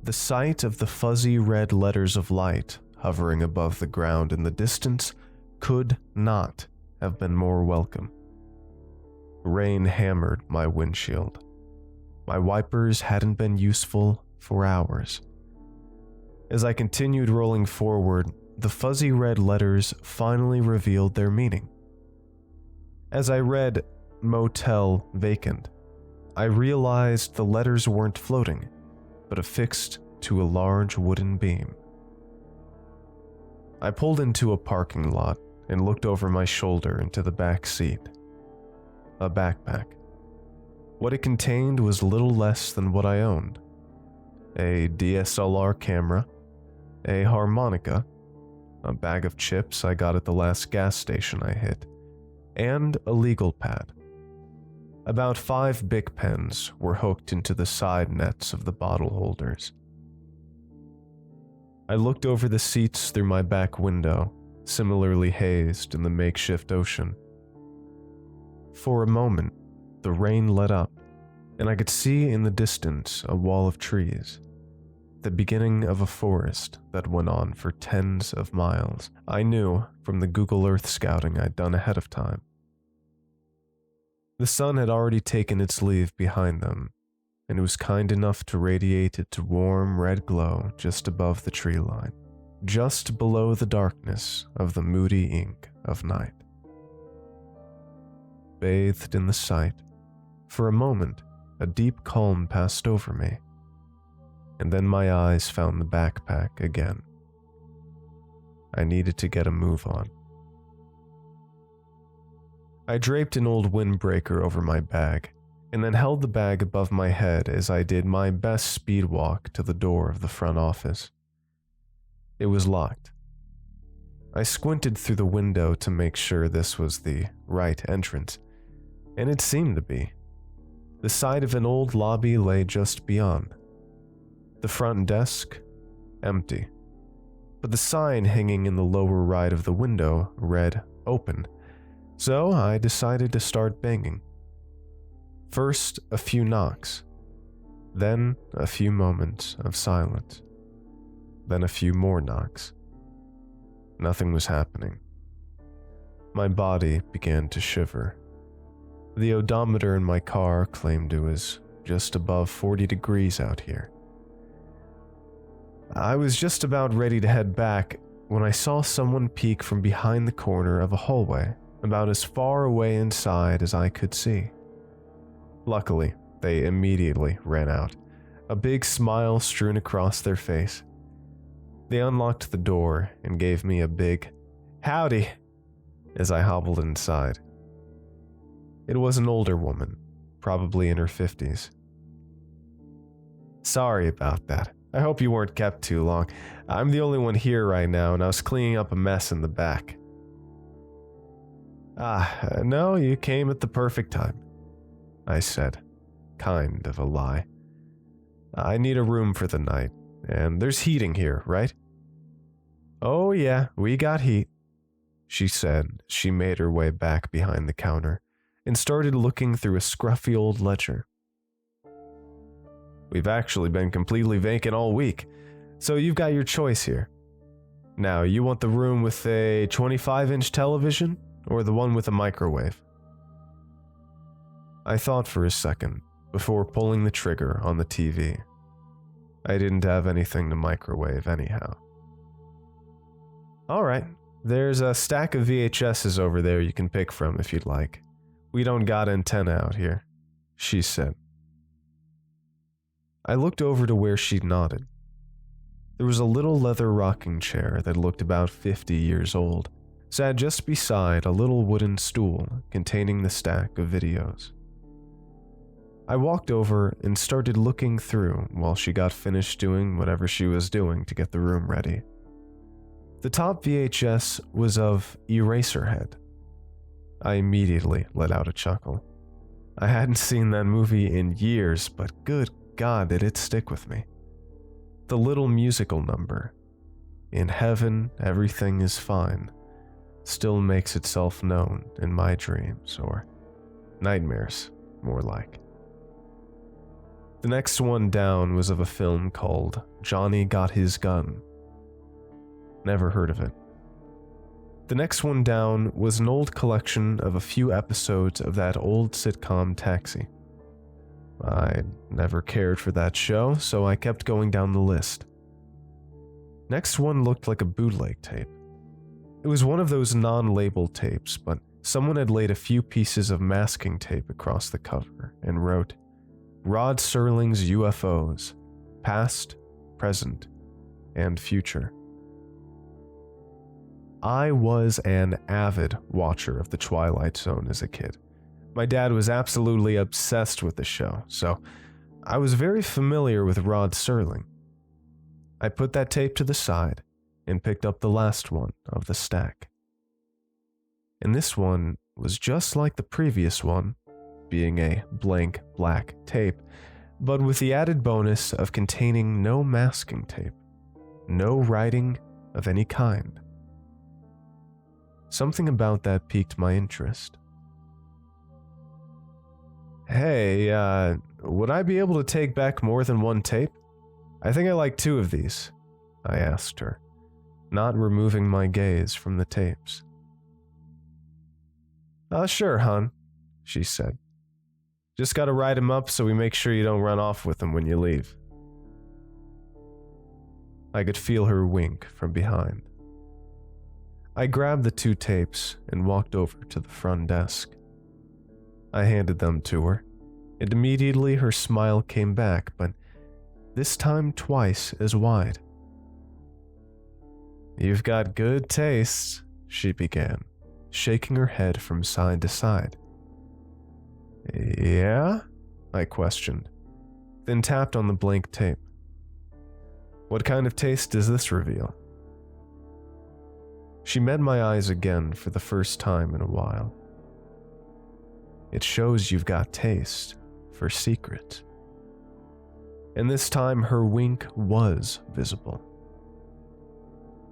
The sight of the fuzzy red letters of light hovering above the ground in the distance could not have been more welcome. Rain hammered my windshield. My wipers hadn't been useful for hours. As I continued rolling forward, the fuzzy red letters finally revealed their meaning. As I read "motel vacant," I realized the letters weren't floating, but affixed to a large wooden beam. I pulled into a parking lot and looked over my shoulder into the back seat. A backpack. What it contained was little less than what I owned. A DSLR camera, a harmonica, a bag of chips I got at the last gas station I hit, and a legal pad. About 5 Bic pens were hooked into the side nets of the bottle holders. I looked over the seats through my back window, similarly hazed in the makeshift ocean. For a moment, the rain let up, and I could see in the distance a wall of trees, the beginning of a forest that went on for tens of miles. I knew from the Google Earth scouting I'd done ahead of time. The sun had already taken its leave behind them, and it was kind enough to radiate its warm red glow just above the tree line, just below the darkness of the moody ink of night. Bathed in the sight, for a moment, a deep calm passed over me, and then my eyes found the backpack again. I needed to get a move on. I draped an old windbreaker over my bag, and then held the bag above my head as I did my best speed walk to the door of the front office. It was locked. I squinted through the window to make sure this was the right entrance, and it seemed to be. The side of an old lobby lay just beyond. The front desk, empty, but the sign hanging in the lower right of the window read "Open," so I decided to start banging. First, a few knocks, then a few moments of silence, then a few more knocks. Nothing was happening. My body began to shiver. The odometer in my car claimed it was just above 40 degrees out here. I was just about ready to head back when I saw someone peek from behind the corner of a hallway, about as far away inside as I could see. Luckily, they immediately ran out, a big smile strewn across their face. They unlocked the door and gave me a big "Howdy" as I hobbled inside. It was an older woman, probably in her 50s. "Sorry about that. I hope you weren't kept too long. I'm the only one here right now, and I was cleaning up a mess in the back." No, you came at the perfect time," I said, kind of a lie. "I need a room for the night, and there's heating here, right?" "Oh yeah, we got heat," she said. She made her way back behind the counter and started looking through a scruffy old ledger. "We've actually been completely vacant all week, so you've got your choice here. Now, you want the room with a 25-inch television or the one with a microwave?" I thought for a second before pulling the trigger on the TV. I didn't have anything to microwave anyhow. "All right, there's a stack of VHSs over there you can pick from if you'd like. We don't got antenna out here," she said. I looked over to where she'd nodded. There was a little leather rocking chair that looked about 50 years old, sat just beside a little wooden stool containing the stack of videos. I walked over and started looking through while she got finished doing whatever she was doing to get the room ready. The top VHS was of Eraserhead. I immediately let out a chuckle. I hadn't seen that movie in years, but good God, did it stick with me. The little musical number, "In heaven, everything is fine," still makes itself known in my dreams, or nightmares, more like. The next one down was of a film called Johnny Got His Gun. Never heard of it. The next one down was an old collection of a few episodes of that old sitcom Taxi. I never cared for that show, so I kept going down the list. Next one looked like a bootleg tape. It was one of those non-labeled tapes, but someone had laid a few pieces of masking tape across the cover and wrote, Rod Serling's UFOs, past, present, and future. I was an avid watcher of The Twilight Zone as a kid. My dad was absolutely obsessed with the show, so I was very familiar with Rod Serling. I put that tape to the side and picked up the last one of the stack. And this one was just like the previous one, being a blank black tape, but with the added bonus of containing no masking tape, no writing of any kind. Something about that piqued my interest. Hey, would I be able to take back more than one tape? I think I like 2 of these, I asked her, not removing my gaze from the tapes. Sure, hon, she said. Just gotta write him up so we make sure you don't run off with him when you leave. I could feel her wink from behind. I grabbed the 2 tapes and walked over to the front desk. I handed them to her, and immediately her smile came back, but this time twice as wide. You've got good taste, she began, shaking her head from side to side. Yeah? I questioned, then tapped on the blank tape. What kind of taste does this reveal? She met my eyes again for the first time in a while. It shows you've got taste for secret. And this time her wink was visible.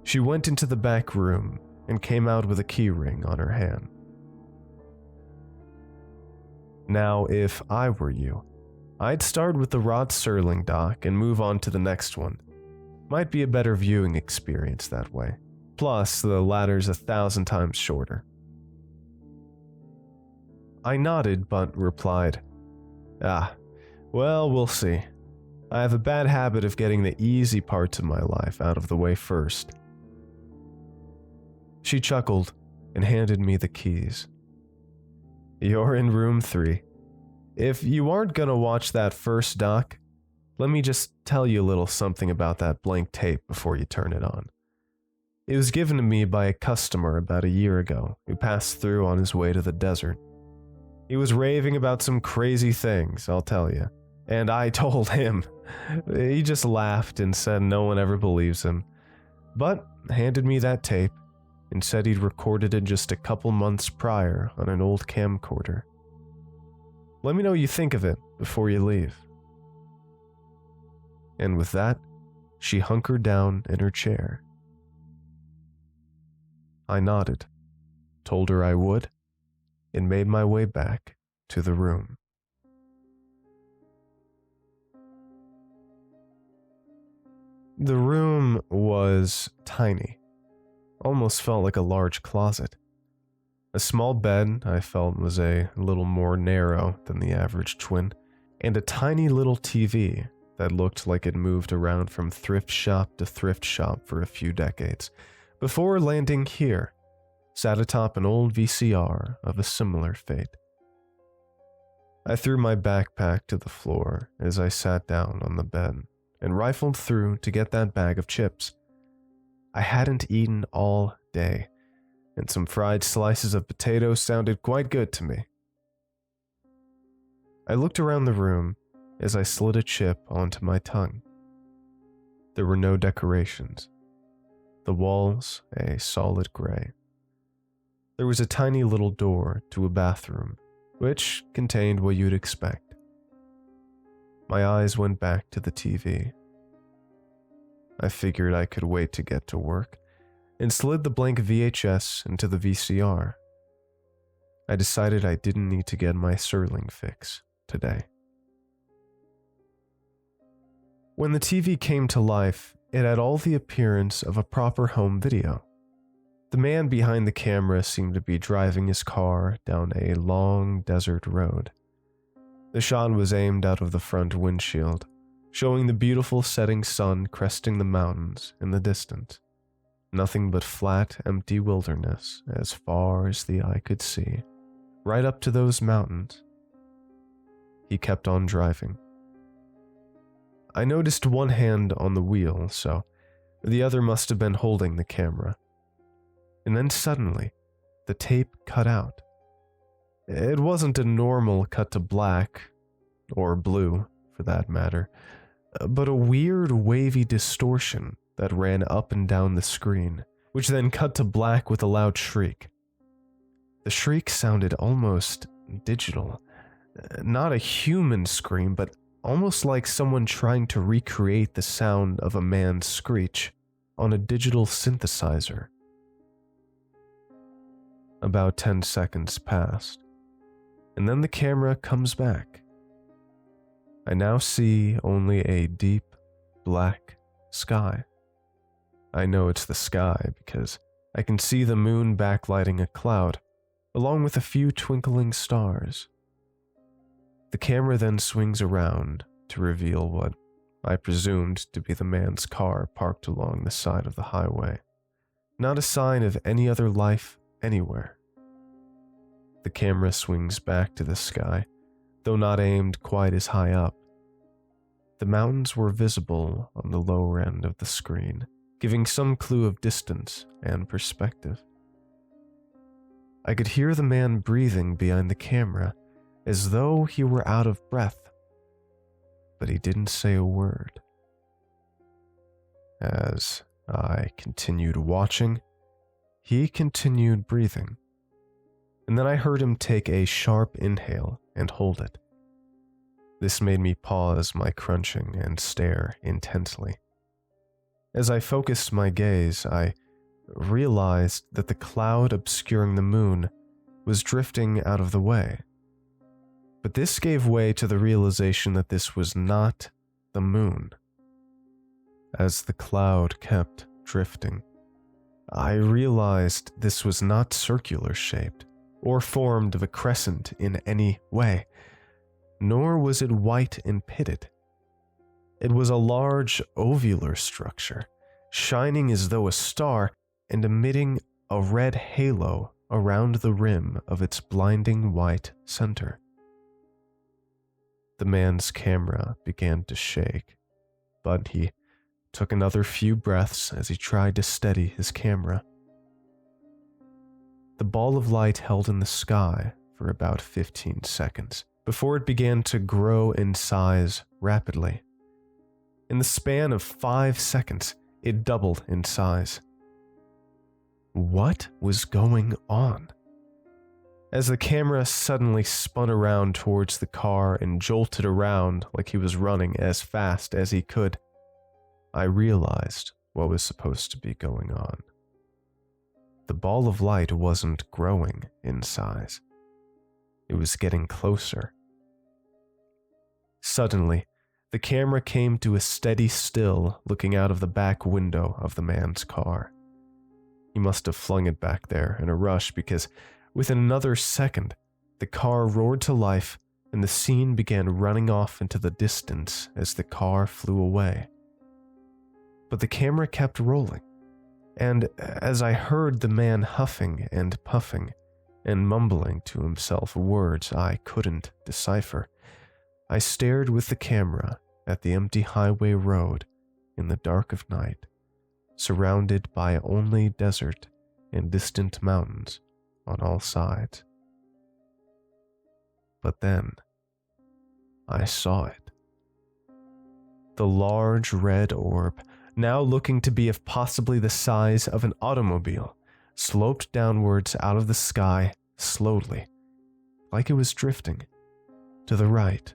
She went into the back room and came out with a key ring on her hand. Now, if I were you, I'd start with the Rod Serling doc and move on to the next one. Might be a better viewing experience that way. Plus, the latter's 1,000 times shorter. I nodded but replied, well, we'll see. I have a bad habit of getting the easy parts of my life out of the way first. She chuckled and handed me the keys. You're in room 3. If you aren't gonna watch that first doc, let me just tell you a little something about that blank tape before you turn it on. It was given to me by a customer about a year ago who passed through on his way to the desert. He was raving about some crazy things, I'll tell you, and I told him. He just laughed and said no one ever believes him, but handed me that tape and said he'd recorded it just a couple months prior on an old camcorder. Let me know what you think of it before you leave. And with that, she hunkered down in her chair. I nodded, told her I would, and made my way back to the room. The room was tiny, almost felt like a large closet. A small bed I felt was a little more narrow than the average twin, and a tiny little TV that looked like it moved around from thrift shop to thrift shop for a few decades, before landing here, sat atop an old VCR of a similar fate. I threw my backpack to the floor as I sat down on the bed and rifled through to get that bag of chips. I hadn't eaten all day, and some fried slices of potato sounded quite good to me. I looked around the room as I slid a chip onto my tongue. There were no decorations. The walls a solid gray. There was a tiny little door to a bathroom, which contained what you'd expect. My eyes went back to the TV. I figured I could wait to get to work, and slid the blank VHS into the VCR. I decided I didn't need to get my Serling fix today. When the TV came to life, it had all the appearance of a proper home video. The man behind the camera seemed to be driving his car down a long desert road. The shot was aimed out of the front windshield, showing the beautiful setting sun cresting the mountains in the distance. Nothing but flat, empty wilderness as far as the eye could see, right up to those mountains. He kept on driving. I noticed one hand on the wheel, so the other must have been holding the camera. And then suddenly, the tape cut out. It wasn't a normal cut to black, or blue for that matter, but a weird wavy distortion that ran up and down the screen, which then cut to black with a loud shriek. The shriek sounded almost digital. Not a human scream, but almost like someone trying to recreate the sound of a man's screech on a digital synthesizer. About 10 seconds passed, and then the camera comes back. I now see only a deep, black sky. I know it's the sky because I can see the moon backlighting a cloud, along with a few twinkling stars. The camera then swings around to reveal what I presumed to be the man's car parked along the side of the highway. Not a sign of any other life anywhere. The camera swings back to the sky, though not aimed quite as high up. The mountains were visible on the lower end of the screen, giving some clue of distance and perspective. I could hear the man breathing behind the camera, as though he were out of breath, but he didn't say a word. As I continued watching, he continued breathing, and then I heard him take a sharp inhale and hold it. This made me pause my crunching and stare intensely. As I focused my gaze, I realized that the cloud obscuring the moon was drifting out of the way. But this gave way to the realization that this was not the moon. As the cloud kept drifting, I realized this was not circular shaped or formed of a crescent in any way, nor was it white and pitted. It was a large ovular structure, shining as though a star and emitting a red halo around the rim of its blinding white center. The man's camera began to shake, but he took another few breaths as he tried to steady his camera. The ball of light held in the sky for about 15 seconds before it began to grow in size rapidly. In the span of 5 seconds, it doubled in size. What was going on? As the camera suddenly spun around towards the car and jolted around like he was running as fast as he could, I realized what was supposed to be going on. The ball of light wasn't growing in size. It was getting closer. Suddenly, the camera came to a steady still looking out of the back window of the man's car. He must have flung it back there in a rush because within another second, the car roared to life and the scene began running off into the distance as the car flew away. But the camera kept rolling, and as I heard the man huffing and puffing and mumbling to himself words I couldn't decipher, I stared with the camera at the empty highway road in the dark of night, surrounded by only desert and distant mountains on all sides. But then, I saw it. The large red orb, now looking to be of possibly the size of an automobile, sloped downwards out of the sky slowly, like it was drifting, to the right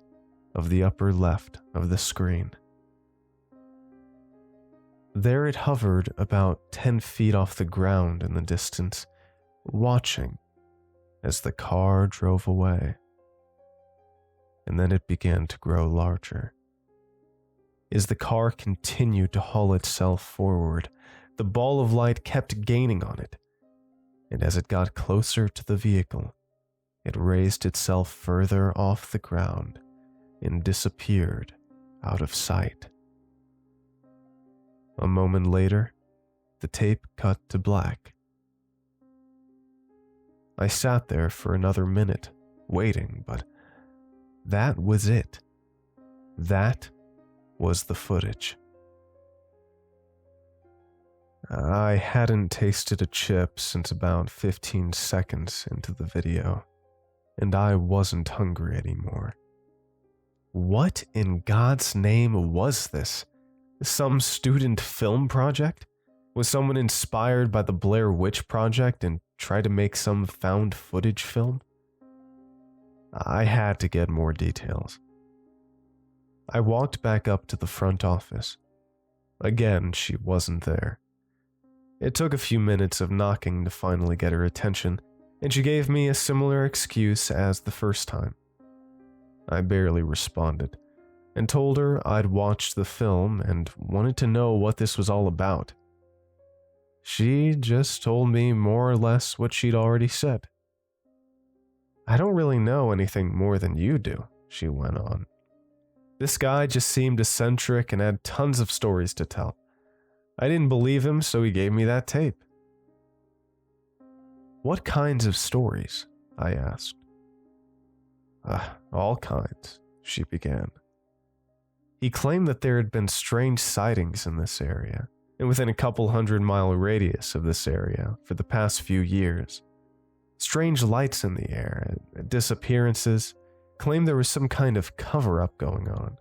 of the upper left of the screen. There it hovered about 10 feet off the ground in the distance, watching as the car drove away. And then it began to grow larger. As the car continued to haul itself forward, the ball of light kept gaining on it, and as it got closer to the vehicle, it raised itself further off the ground and disappeared out of sight. A moment later, the tape cut to black. I sat there for another minute, waiting, but that was it. That was the footage. I hadn't tasted a chip since about 15 seconds into the video, and I wasn't hungry anymore. What in God's name was this? Some student film project? Was someone inspired by the Blair Witch Project and tried to make some found footage film? I had to get more details. I walked back up to the front office. Again, she wasn't there. It took a few minutes of knocking to finally get her attention, and she gave me a similar excuse as the first time. I barely responded, and told her I'd watched the film and wanted to know what this was all about. She just told me more or less what she'd already said. "I don't really know anything more than you do," she went on. "This guy just seemed eccentric and had tons of stories to tell. I didn't believe him, so he gave me that tape." "What kinds of stories?" I asked. All kinds," she began. He claimed that there had been strange sightings in this area, and within a couple 100-mile radius of this area for the past few years. Strange lights in the air, disappearances, claimed there was some kind of cover-up going on.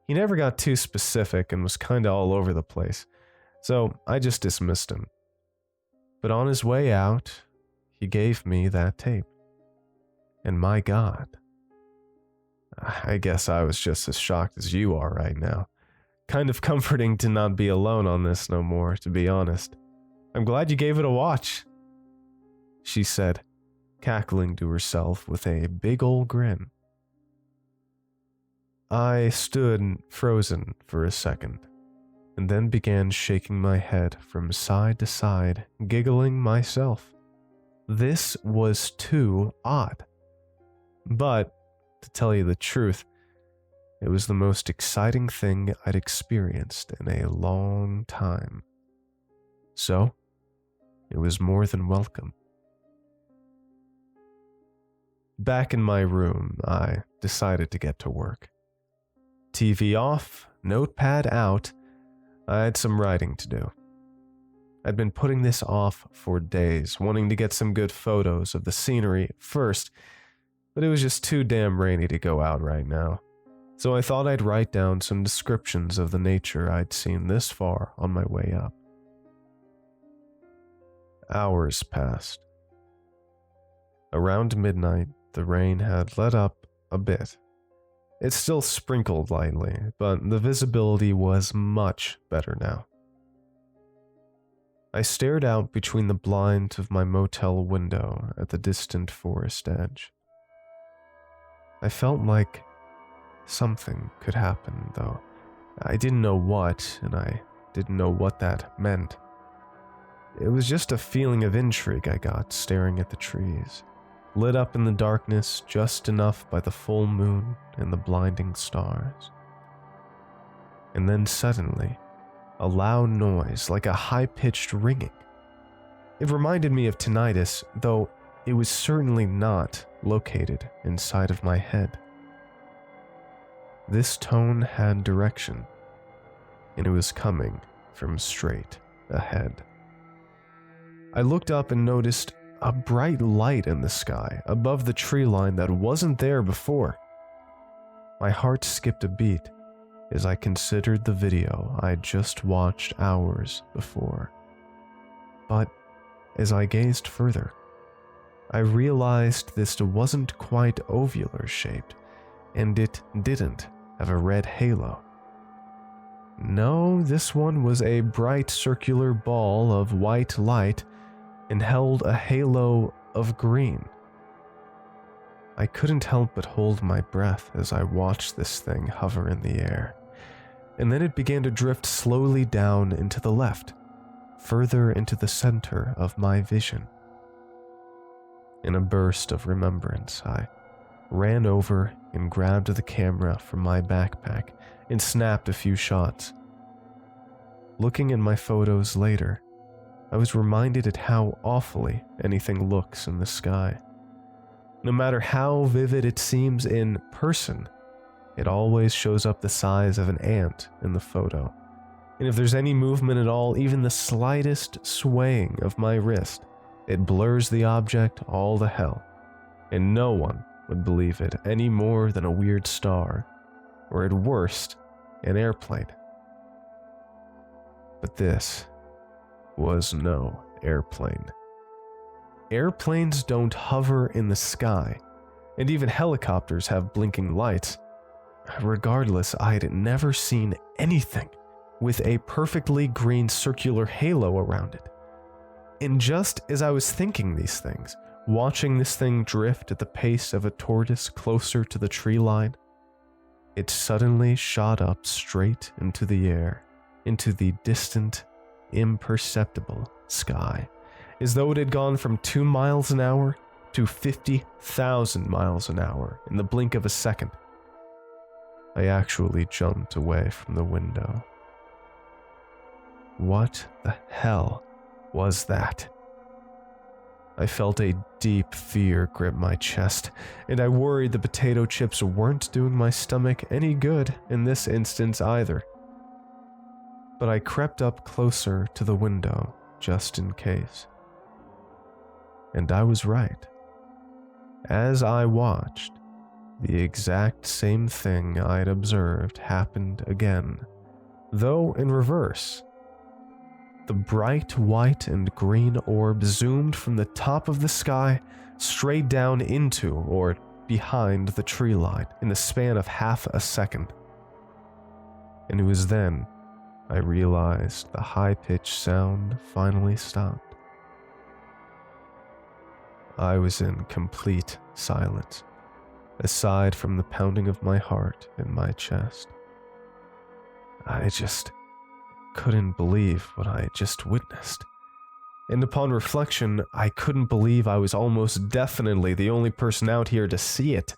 He never got too specific and was kinda all over the place, so I just dismissed him. But on his way out, he gave me that tape. And my God, I guess I was just as shocked as you are right now. Kind of comforting to not be alone on this no more, to be honest. I'm glad you gave it a watch, she said, cackling to herself with a big old grin. I stood frozen for a second, and then began shaking my head from side to side, giggling myself. This was too odd. But, to tell you the truth, it was the most exciting thing I'd experienced in a long time. So, it was more than welcome. Back in my room, I decided to get to work. TV off, notepad out, I had some writing to do. I'd been putting this off for days, wanting to get some good photos of the scenery first, but it was just too damn rainy to go out right now. So I thought I'd write down some descriptions of the nature I'd seen this far on my way up. Hours passed. Around midnight, the rain had let up a bit. It still sprinkled lightly, but the visibility was much better now. I stared out between the blinds of my motel window at the distant forest edge. I felt like something could happen, though I didn't know what, and I didn't know what that meant. It was just a feeling of intrigue I got staring at the trees, lit up in the darkness just enough by the full moon and the blinding stars. And then suddenly, a loud noise like a high-pitched ringing. It reminded me of tinnitus, though it was certainly not located inside of my head. This tone had direction, and it was coming from straight ahead. I looked up and noticed a bright light in the sky above the tree line that wasn't there before. My heart skipped a beat as I considered the video I'd just watched hours before. But as I gazed further, I realized this wasn't quite ovular shaped, and it didn't have a red halo. No, this one was a bright circular ball of white light and held a halo of green. I couldn't help but hold my breath as I watched this thing hover in the air. and then it began to drift slowly down into the left, further into the center of my vision. In a burst of remembrance, I ran over and grabbed the camera from my backpack and snapped a few shots. Looking at my photos later, I was reminded at how awfully anything looks in the sky. No matter how vivid it seems in person, it always shows up the size of an ant in the photo. And if there's any movement at all, even the slightest swaying of my wrist, it blurs the object all to hell, and no one would believe it any more than a weird star, or at worst, an airplane. But this was no airplane. Airplanes don't hover in the sky, and even helicopters have blinking lights. Regardless, I'd never seen anything with a perfectly green circular halo around it. And just as I was thinking these things, watching this thing drift at the pace of a tortoise closer to the tree line, it suddenly shot up straight into the air, into the distant, imperceptible sky, as though it had gone from 2 miles an hour to 50,000 miles an hour in the blink of a second. I actually jumped away from the window. What the hell was that? I felt a deep fear grip my chest, and I worried the potato chips weren't doing my stomach any good in this instance either. But I crept up closer to the window just in case. And I was right. As I watched, the exact same thing I'd observed happened again, though in reverse. The bright white and green orb zoomed from the top of the sky straight down into or behind the tree line in the span of half a second. And it was then I realized the high-pitched sound finally stopped. I was in complete silence, aside from the pounding of my heart in my chest. I just couldn't believe what I had just witnessed. And upon reflection, I couldn't believe I was almost definitely the only person out here to see it.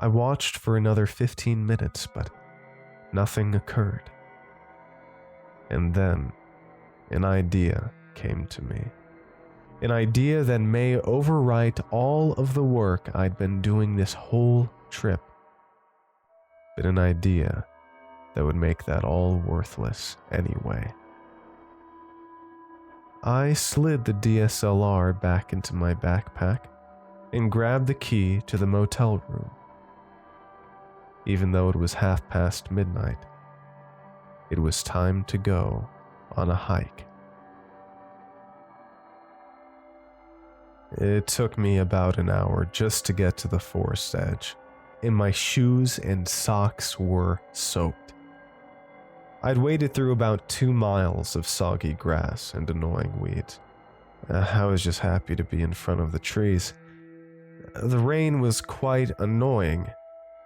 I watched for another 15 minutes, but nothing occurred. And then, an idea came to me. An idea that may overwrite all of the work I'd been doing this whole trip. But an idea that would make that all worthless anyway. I slid the DSLR back into my backpack and grabbed the key to the motel room. Even though it was midnight, it was time to go on a hike. It took me about an hour just to get to the forest edge, and my shoes and socks were soaked. I'd waded through about 2 miles of soggy grass and annoying weeds. I was just happy to be in front of the trees. The rain was quite annoying,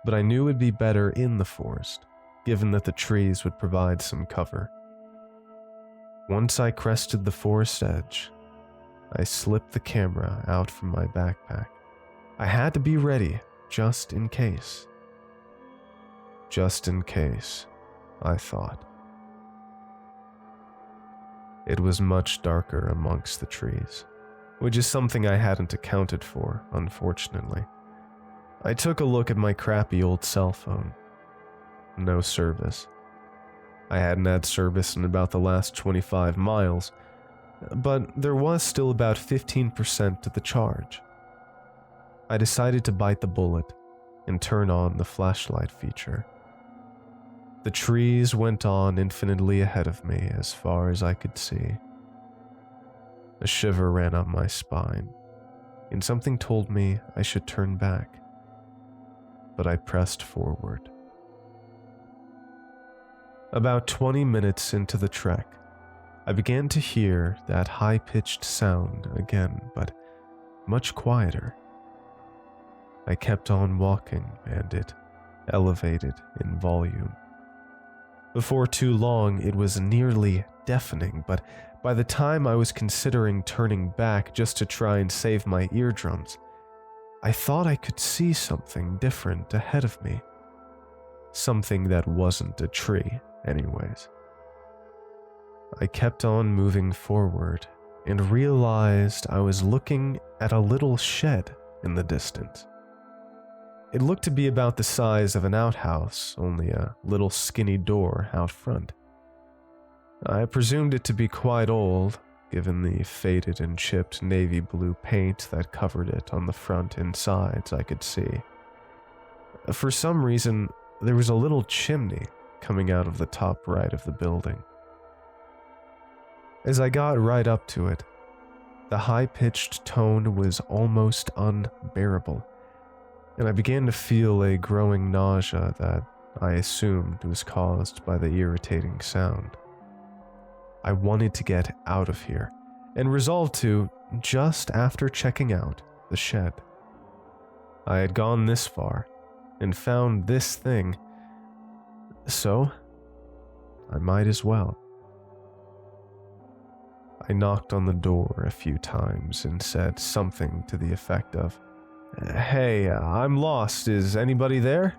but I knew it'd be better in the forest, given that the trees would provide some cover. Once I crested the forest edge, I slipped the camera out from my backpack. I had to be ready, just in case. Just in case, I thought. It was much darker amongst the trees, which is something I hadn't accounted for, unfortunately. I took a look at my crappy old cell phone. No service. I hadn't had service in about the last 25 miles, but there was still about 15% to the charge. I decided to bite the bullet and turn on the flashlight feature. The trees went on infinitely ahead of me as far as I could see. A shiver ran up my spine, and something told me I should turn back, but I pressed forward. About 20 minutes into the trek, I began to hear that high-pitched sound again, but much quieter. I kept on walking, and it elevated in volume, Before too long, it was nearly deafening, but by the time I was considering turning back just to try and save my eardrums, I thought I could see something different ahead of me. Something that wasn't a tree, anyways. I kept on moving forward and realized I was looking at a little shed in the distance. It looked to be about the size of an outhouse, only a little skinny door out front. I presumed it to be quite old, given the faded and chipped navy blue paint that covered it on the front and sides I could see. For some reason, there was a little chimney coming out of the top right of the building. As I got right up to it, the high-pitched tone was almost unbearable, and I began to feel a growing nausea that I assumed was caused by the irritating sound. I wanted to get out of here, and resolved to just after checking out the shed. I had gone this far, and found this thing, so I might as well. I knocked on the door a few times and said something to the effect of, "Hey, I'm lost. Is anybody there?"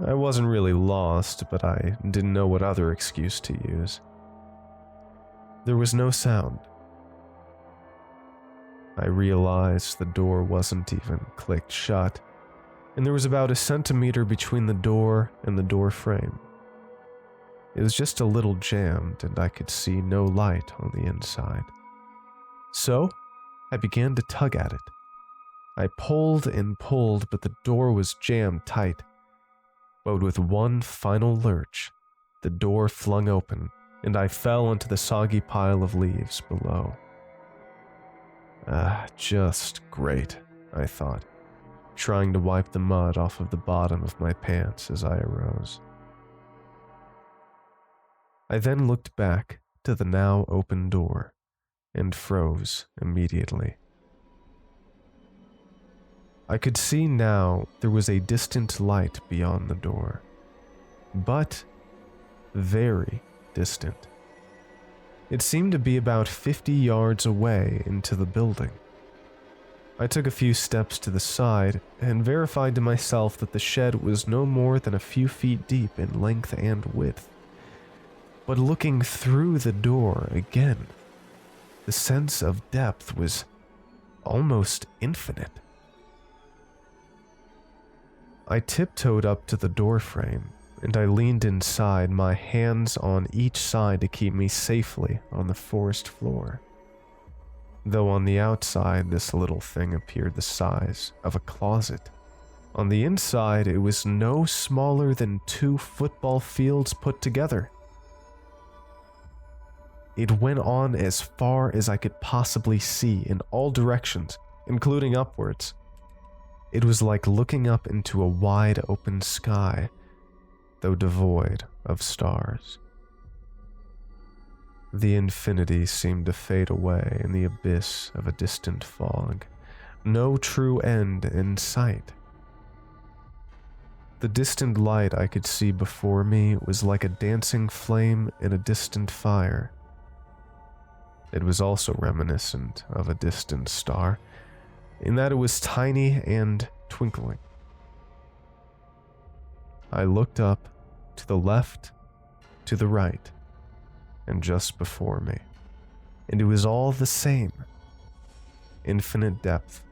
I wasn't really lost, but I didn't know what other excuse to use. There was no sound. I realized the door wasn't even clicked shut, and there was about a centimeter between the door and the door frame. It was just a little jammed, and I could see no light on the inside. So, I began to tug at it. I pulled and pulled, but the door was jammed tight. But with one final lurch, the door flung open, and I fell onto the soggy pile of leaves below. Just great, I thought, trying to wipe the mud off of the bottom of my pants as I arose. I then looked back to the now open door and froze immediately. I could see now there was a distant light beyond the door, but very distant. It seemed to be about 50 yards away into the building. I took a few steps to the side and verified to myself that the shed was no more than a few feet deep in length and width. But looking through the door again, the sense of depth was almost infinite. I tiptoed up to the door frame, and I leaned inside, my hands on each side to keep me safely on the forest floor. Though on the outside, this little thing appeared the size of a closet. On the inside, it was no smaller than 2 football fields put together. It went on as far as I could possibly see in all directions, including upwards. It was like looking up into a wide open sky, though devoid of stars. The infinity seemed to fade away in the abyss of a distant fog, no true end in sight. The distant light I could see before me was like a dancing flame in a distant fire. It was also reminiscent of a distant star, in that it was tiny and twinkling. I looked up, to the left, to the right, and just before me, and it was all the same. Infinite depth,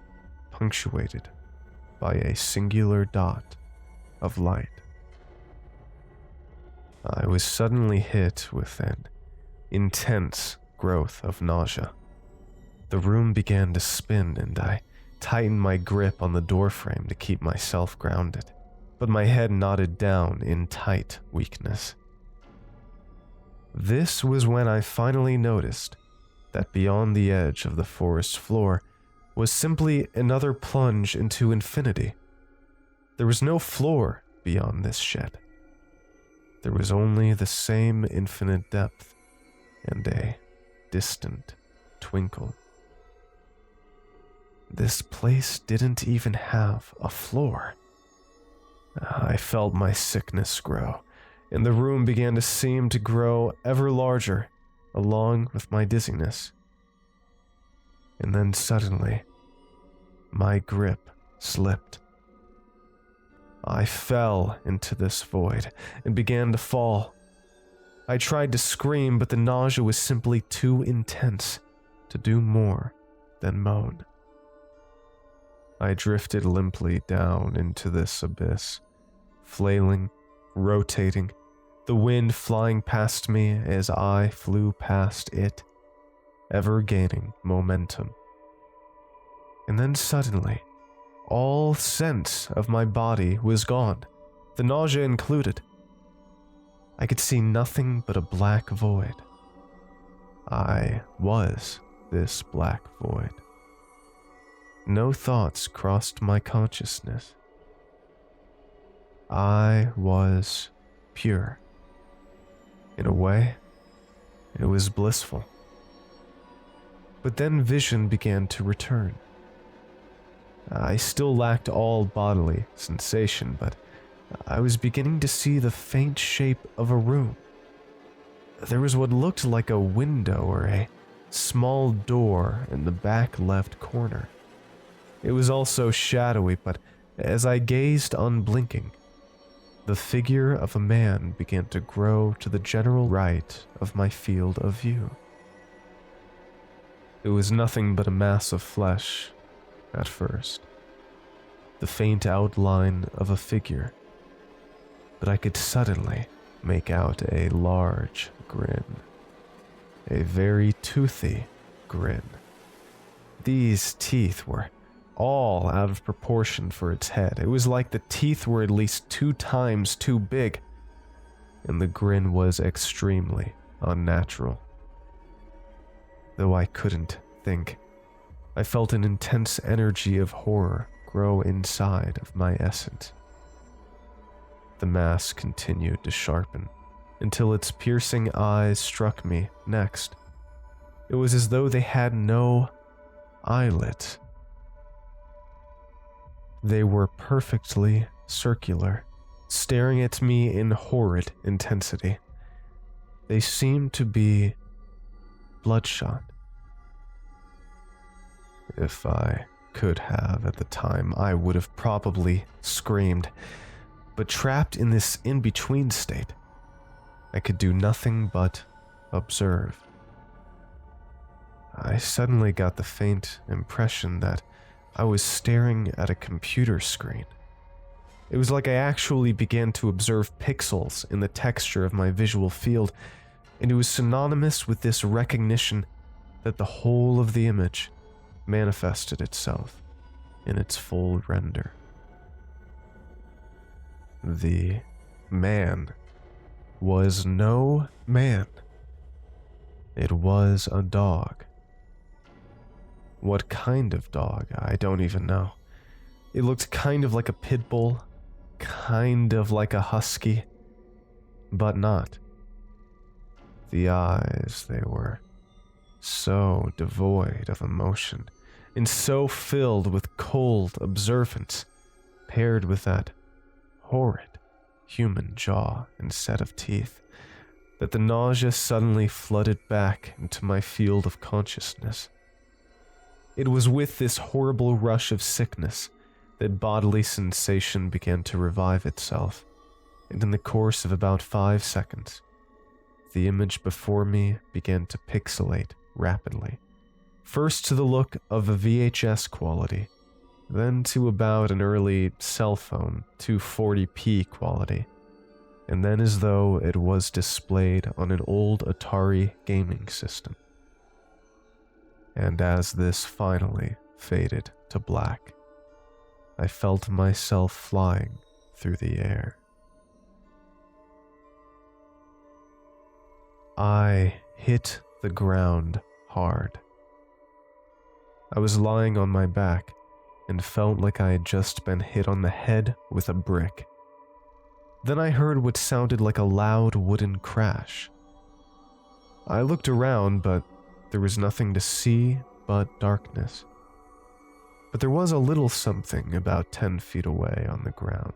punctuated by a singular dot of light. I was suddenly hit with an intense growth of nausea. The room began to spin, and I tightened my grip on the doorframe to keep myself grounded, but my head nodded down in tight weakness. This was when I finally noticed that beyond the edge of the forest floor was simply another plunge into infinity. There was no floor beyond this shed. There was only the same infinite depth and a distant twinkle. This place didn't even have a floor. I felt my sickness grow, and the room began to seem to grow ever larger, along with my dizziness. And then suddenly, my grip slipped. I fell into this void and began to fall. I tried to scream, but the nausea was simply too intense to do more than moan. I drifted limply down into this abyss, flailing, rotating, the wind flying past me as I flew past it, ever gaining momentum. And then suddenly, all sense of my body was gone, the nausea included. I could see nothing but a black void. I was this black void. No thoughts crossed my consciousness. I was pure. In a way, it was blissful. But then vision began to return. I still lacked all bodily sensation, but I was beginning to see the faint shape of a room. There was what looked like a window or a small door in the back left corner. It was also shadowy, but as I gazed unblinking, the figure of a man began to grow to the general right of my field of view. It was nothing but a mass of flesh at first, the faint outline of a figure, but I could suddenly make out a large grin, a very toothy grin. These teeth were all out of proportion for its head. It was like the teeth were at least 2 times too big, and the grin was extremely unnatural. Though I couldn't think, I felt an intense energy of horror grow inside of my essence. The mask continued to sharpen until its piercing eyes struck me next. It was as though they had no eyelids. They were perfectly circular, staring at me in horrid intensity. They seemed to be bloodshot. If I could have at the time, I would have probably screamed, but trapped in this in-between state, I could do nothing but observe. I suddenly got the faint impression that I was staring at a computer screen. It was like I actually began to observe pixels in the texture of my visual field, and it was synonymous with this recognition that the whole of the image manifested itself in its full render. The man was no man. It was a dog. What kind of dog? I don't even know. It looked kind of like a pit bull, kind of like a husky, but not. The eyes, they were so devoid of emotion and so filled with cold observance, paired with that horrid human jaw and set of teeth, that the nausea suddenly flooded back into my field of consciousness. It was with this horrible rush of sickness that bodily sensation began to revive itself, and in the course of about 5 seconds, the image before me began to pixelate rapidly, first to the look of a VHS quality, then to about an early cell phone 240p quality, and then as though it was displayed on an old Atari gaming system. And as this finally faded to black, I felt myself flying through the air. I hit the ground hard. I was lying on my back and felt like I had just been hit on the head with a brick. Then I heard what sounded like a loud wooden crash. I looked around, but there was nothing to see but darkness. But there was a little something about 10 feet away on the ground.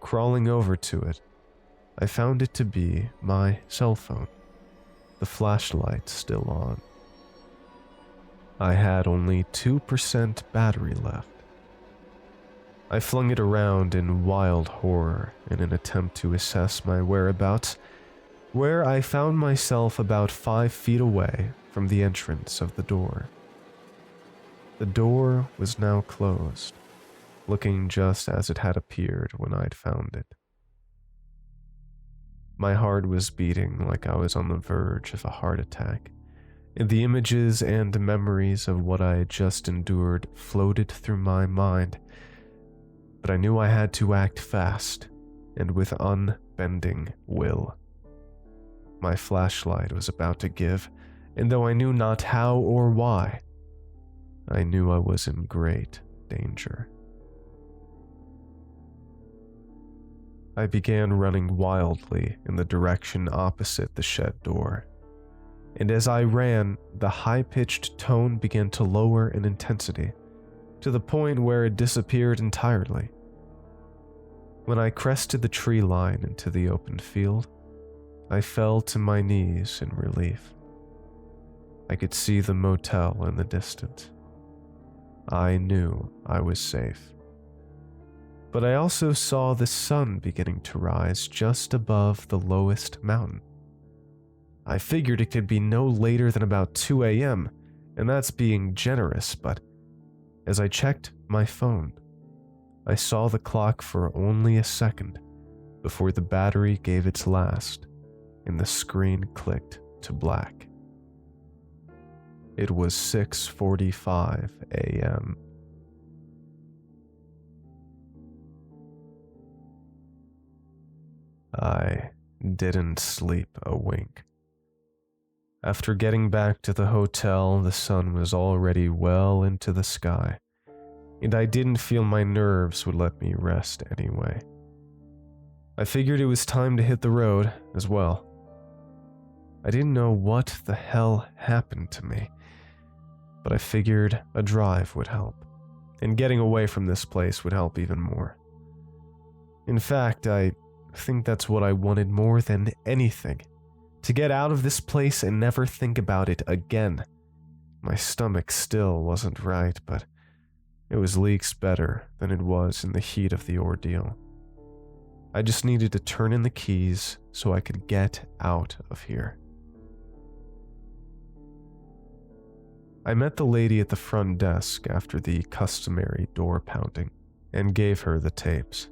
Crawling over to it I found it to be my cell phone, the flashlight still on. I had only 2% battery left. I flung it around in wild horror in an attempt to assess my whereabouts, where I found myself about 5 feet away from the entrance of the door. The door was now closed, looking just as it had appeared when I'd found it. My heart was beating like I was on the verge of a heart attack, and the images and memories of what I had just endured floated through my mind, but I knew I had to act fast and with unbending will. My flashlight was about to give, and though I knew not how or why, I knew I was in great danger. I began running wildly in the direction opposite the shed door, and as I ran, the high-pitched tone began to lower in intensity, to the point where it disappeared entirely. When I crested the tree line into the open field, I fell to my knees in relief. I could see the motel in the distance. I knew I was safe. But I also saw the sun beginning to rise just above the lowest mountain. I figured it could be no later than about 2 a.m., and that's being generous, but as I checked my phone, I saw the clock for only a second before the battery gave its last and the screen clicked to black. It was 6:45 a.m. I didn't sleep a wink. After getting back to the hotel, the sun was already well into the sky, and I didn't feel my nerves would let me rest anyway. I figured it was time to hit the road as well. I didn't know what the hell happened to me, but I figured a drive would help, and getting away from this place would help even more. In fact, I think that's what I wanted more than anything, to get out of this place and never think about it again. My stomach still wasn't right, but it was leagues better than it was in the heat of the ordeal. I just needed to turn in the keys so I could get out of here. I met the lady at the front desk after the customary door pounding and gave her the tapes.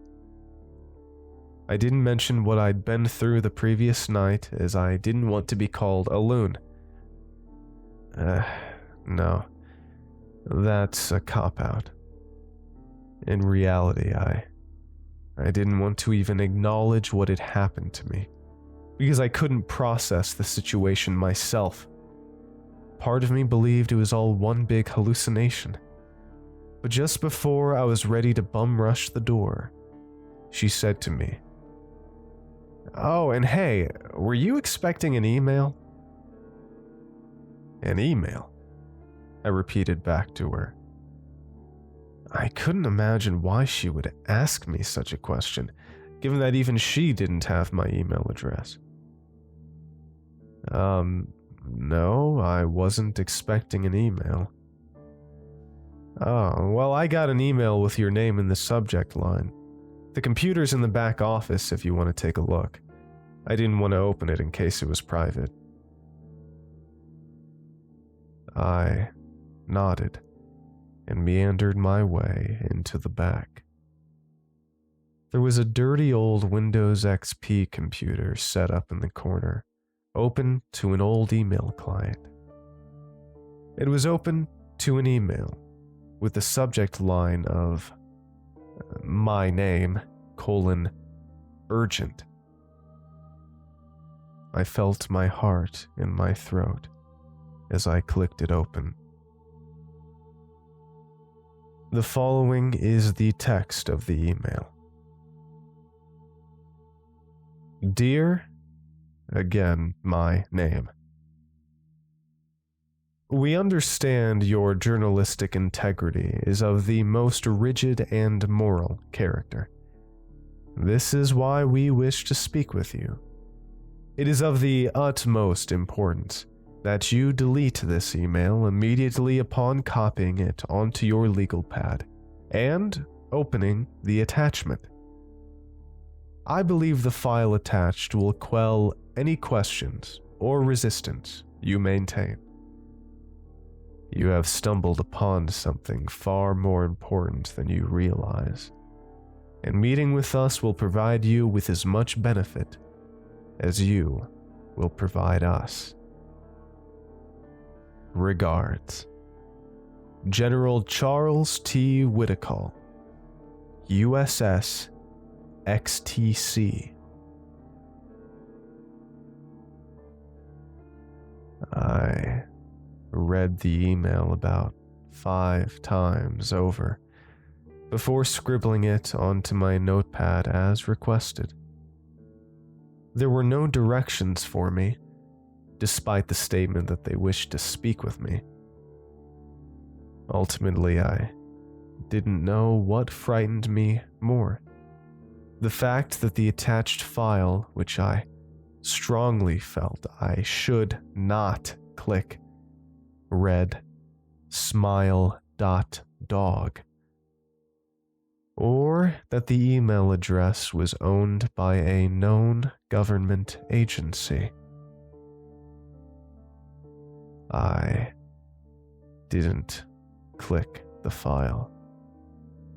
I didn't mention what I'd been through the previous night as I didn't want to be called a loon. No, that's a cop-out. In reality, I didn't want to even acknowledge what had happened to me because I couldn't process the situation myself. Part of me believed it was all one big hallucination. But just before I was ready to bum rush the door, she said to me, "Oh, and hey, were you expecting an email?" "An email?" I repeated back to her. I couldn't imagine why she would ask me such a question, given that even she didn't have my email address. No, I wasn't expecting an email." "Oh, well, I got an email with your name in the subject line. The computer's in the back office if you want to take a look. I didn't want to open it in case it was private." I nodded and meandered my way into the back. There was a dirty old Windows XP computer set up in the corner, open to an old email client. It was open to an email with the subject line of my name, urgent. I felt my heart in my throat as I clicked it open. The following is the text of the email. Dear, again, my name. We understand your journalistic integrity is of the most rigid and moral character. This is why we wish to speak with you. It is of the utmost importance that you delete this email immediately upon copying it onto your legal pad and opening the attachment. I believe the file attached will quell any questions or resistance you maintain. You have stumbled upon something far more important than you realize, and meeting with us will provide you with as much benefit as you will provide us. Regards, General Charles T. Whitacall, USS XTC. I read the email about 5 times over before scribbling it onto my notepad as requested. There were no directions for me, despite the statement that they wished to speak with me. Ultimately, I didn't know what frightened me more. The fact that the attached file, which I strongly felt I should not click, read smile.dog, or that the email address was owned by a known government agency. I didn't click the file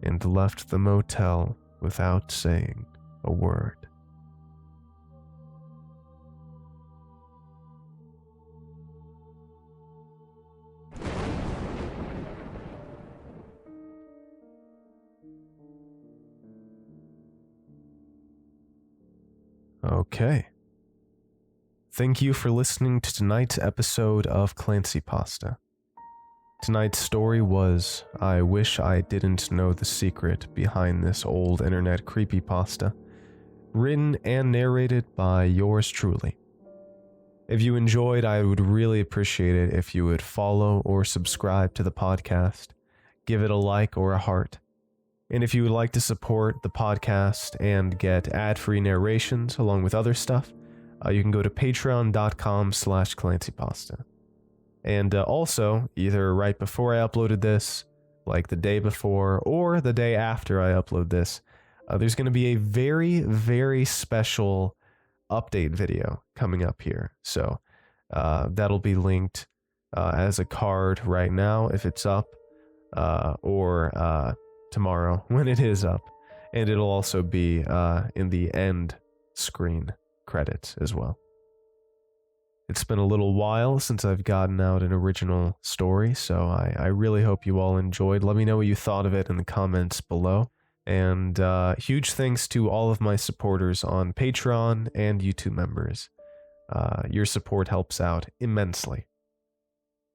and left the motel without saying a word. Okay. Thank you for listening to tonight's episode of ClancyPasta. Tonight's story was I Wish I Didn't Know the Secret Behind This Old Internet Creepypasta, written and narrated by yours truly. If you enjoyed, I would really appreciate it if you would follow or subscribe to the podcast, give it a like or a heart. And if you would like to support the podcast and get ad-free narrations along with other stuff, you can go to patreon.com/ClancyPasta. And also, either right before I uploaded this, like the day before, or the day after I upload this, there's going to be a very, very special update video coming up here. So that'll be linked as a card right now if it's up, or tomorrow when it is up. And it'll also be in the end screen credits as well. It's been a little while since I've gotten out an original story, so I really hope you all enjoyed. Let me know what you thought of it in the comments below. And huge thanks to all of my supporters on Patreon and YouTube members. Your support helps out immensely.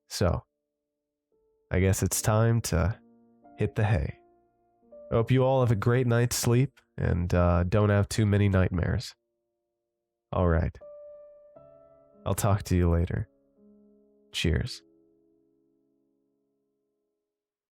So, I guess it's time to hit the hay. I hope you all have a great night's sleep and don't have too many nightmares. Alright. I'll talk to you later. Cheers.